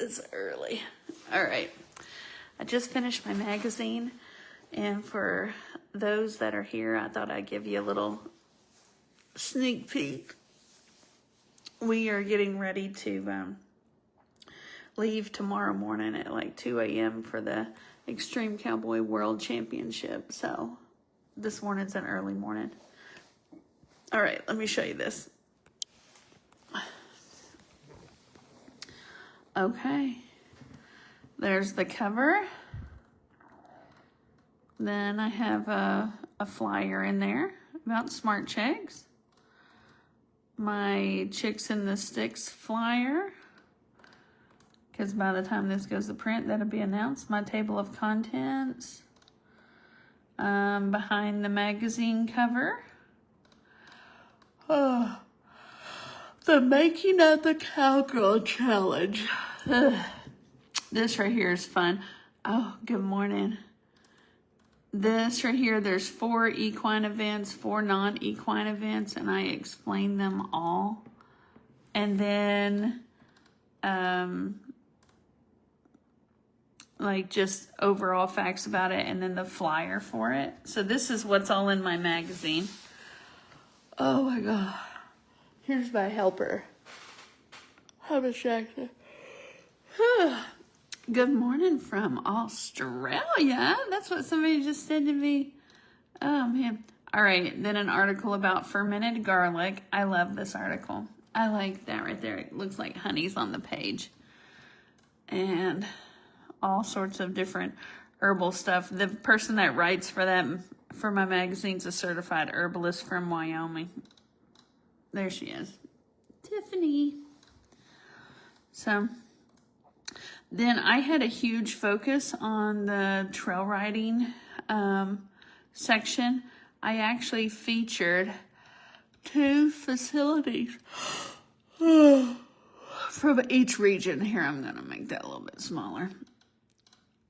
It's early. All right. I just finished my magazine, and for those that are here, I thought I'd give you a little sneak peek. We are getting ready to leave tomorrow morning at like 2 a.m. for the Extreme Cowboy World Championship. So this morning's an early morning. All right, let me show you this. Okay, there's the cover. Then I have a flyer in there about Smart Chicks. My Chicks in the Sticks flyer, because by the time this goes to print, that'll be announced. My table of contents. Behind the magazine cover. Oh, the making of the Cowgirl Challenge. This right here is fun. Oh, good morning. This right here, there's 4 equine events, 4 non-equine events, and I explain them all. And then, like just overall facts about it, and then the flyer for it. So this is what's all in my magazine. Oh my God. Here's my helper. Have a second. Good morning from Australia. That's what somebody just said to me. Oh, man. All right. Then an article about fermented garlic. I love this article. I like that right there. It looks like honey's on the page. And all sorts of different herbal stuff. The person that writes for my magazine's a certified herbalist from Wyoming. There she is. Tiffany. So then I had a huge focus on the trail riding section. I actually featured 2 facilities from each region. Here, I'm going to make that a little bit smaller.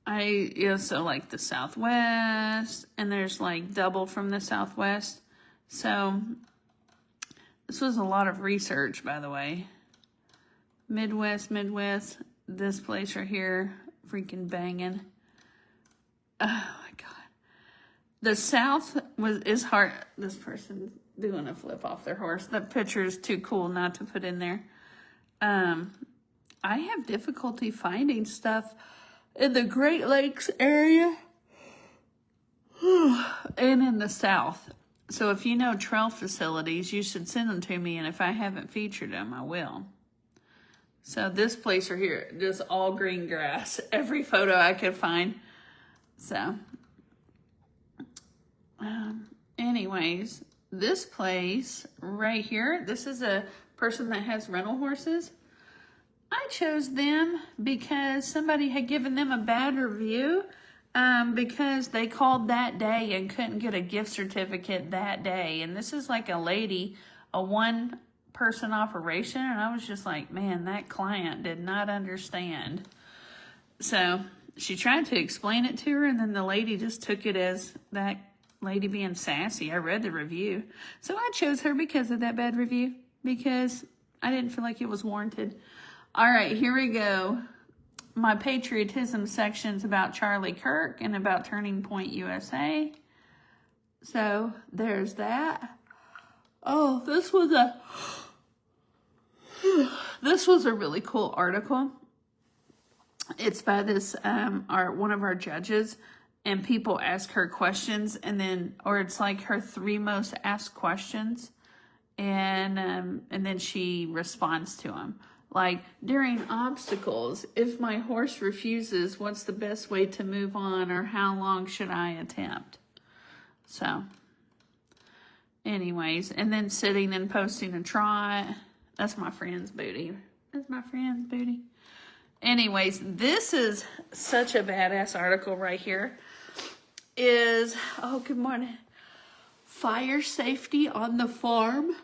So like the Southwest, and there's like double from the Southwest. So this was a lot of research, by the way. Midwest, this place right here, freaking banging. Oh my God. The South is hard. This person's doing a flip off their horse. The picture is too cool not to put in there. I have difficulty finding stuff in the Great Lakes area and in the South. So if you know trail facilities, you should send them to me, and if I haven't featured them, I will. So this place right here, just all green grass. Every photo I could find. So, anyways, this place right here, this is a person that has rental horses. I chose them because somebody had given them a bad review because they called that day and couldn't get a gift certificate that day. And this is like a lady, a one-person operation, and I was just like, man, that client did not understand. So she tried to explain it to her, and then the lady just took it as that lady being sassy. I read the review. So I chose her because of that bad review, because I didn't feel like it was warranted. All right, here we go. My patriotism section's about Charlie Kirk and about Turning Point USA. So there's that. Oh, this was a really cool article. It's by this one of our judges, and people ask her questions, and it's like her 3 most asked questions, and then she responds to them. Like, during obstacles, if my horse refuses, what's the best way to move on, or how long should I attempt? So, anyways, and then sitting and posting a trot. That's my friend's booty. Anyways, this is such a badass article right here. Good morning. Fire safety on the farm.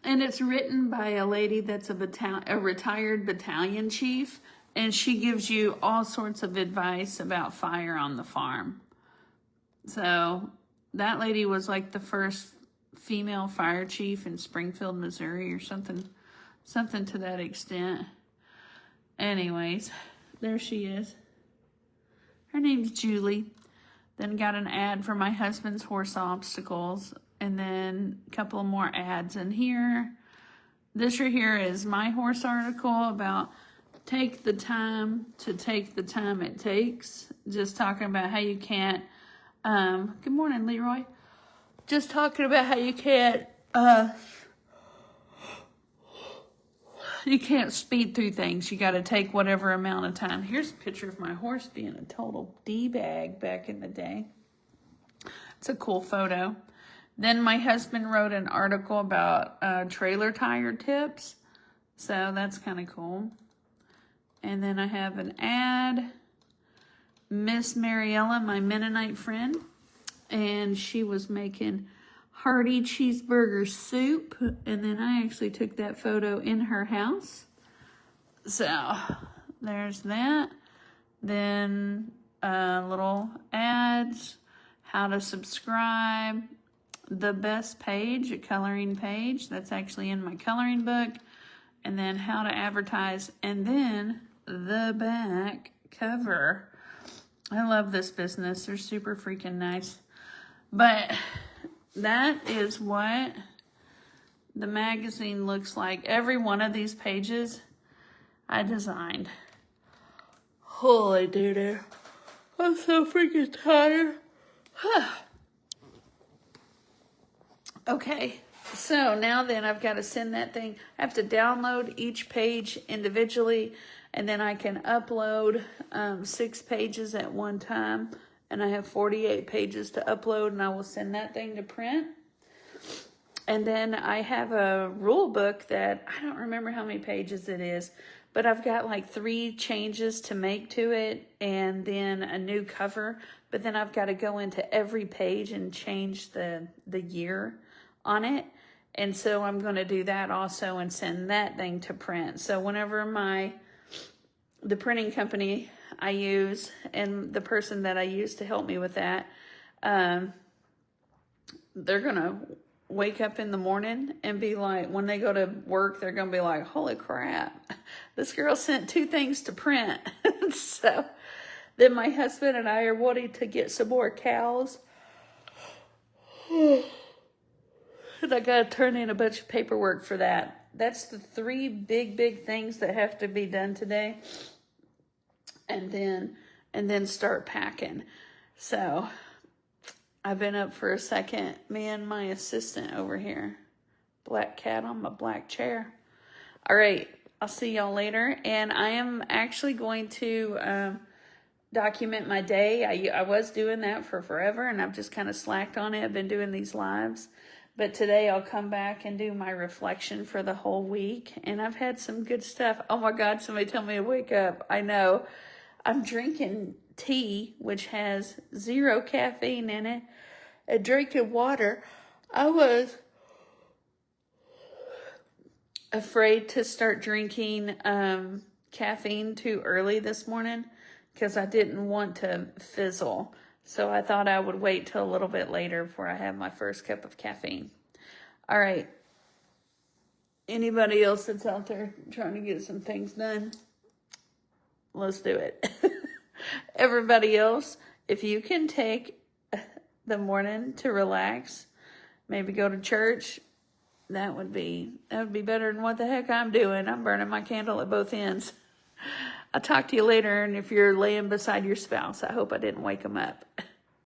And it's written by a lady that's a retired battalion chief, and she gives you all sorts of advice about fire on the farm. So that lady was like the first female fire chief in Springfield, Missouri or something Something to that extent. Anyways, there she is. Her name's Julie. Then got an ad for my husband's horse obstacles. And then a couple more ads in here. This right here is my horse article about take the time to take the time it takes. Just talking about how you can't, good morning, Leroy. Just talking about how you can't speed through things. You got to take whatever amount of time. Here's a picture of my horse being a total D-bag back in the day. It's a cool photo. Then my husband wrote an article about trailer tire tips. So that's kind of cool. And then I have an ad. Miss Mariella, my Mennonite friend. And she was making hearty cheeseburger soup. And then I actually took that photo in her house. So there's that. Then little ads. How to subscribe. The best page, a coloring page. That's actually in my coloring book. And then how to advertise. And then the back cover. I love this business. They're super freaking nice. But that is what the magazine looks like. Every one of these pages I designed. Holy doo-doo. I'm so freaking tired. Okay, so now then I've got to send that thing. I have to download each page individually, and then I can upload 6 pages at one time. And I have 48 pages to upload, and I will send that thing to print. And then I have a rule book that I don't remember how many pages it is, but I've got like 3 changes to make to it, and then a new cover. But then I've got to go into every page and change the year on it. And so I'm going to do that also and send that thing to print. So whenever the printing company I use and the person that I use to help me with that, they're going to wake up in the morning and be like, when they go to work, they're going to be like, holy crap, this girl sent 2 things to print. So then my husband and I are wanting to get some more cows. And I got to turn in a bunch of paperwork for that. That's the 3 big things that have to be done today. And then start packing. So I've been up for a second. Me and my assistant over here. Black cat on my black chair. All right. I'll see y'all later. And I am actually going to document my day. I was doing that for forever, and I've just kind of slacked on it. I've been doing these lives. But today I'll come back and do my reflection for the whole week. And I've had some good stuff. Oh my God, somebody tell me to wake up. I know. I'm drinking tea, which has 0 caffeine in it, and drinking water. I was afraid to start drinking caffeine too early this morning because I didn't want to fizzle. So I thought I would wait till a little bit later before I have my first cup of caffeine. All right. Anybody else that's out there trying to get some things done? Let's do it. Everybody else, if you can take the morning to relax, maybe go to church, that would be better than what the heck I'm doing. I'm burning my candle at both ends. I'll talk to you later, and if you're laying beside your spouse, I hope I didn't wake them up.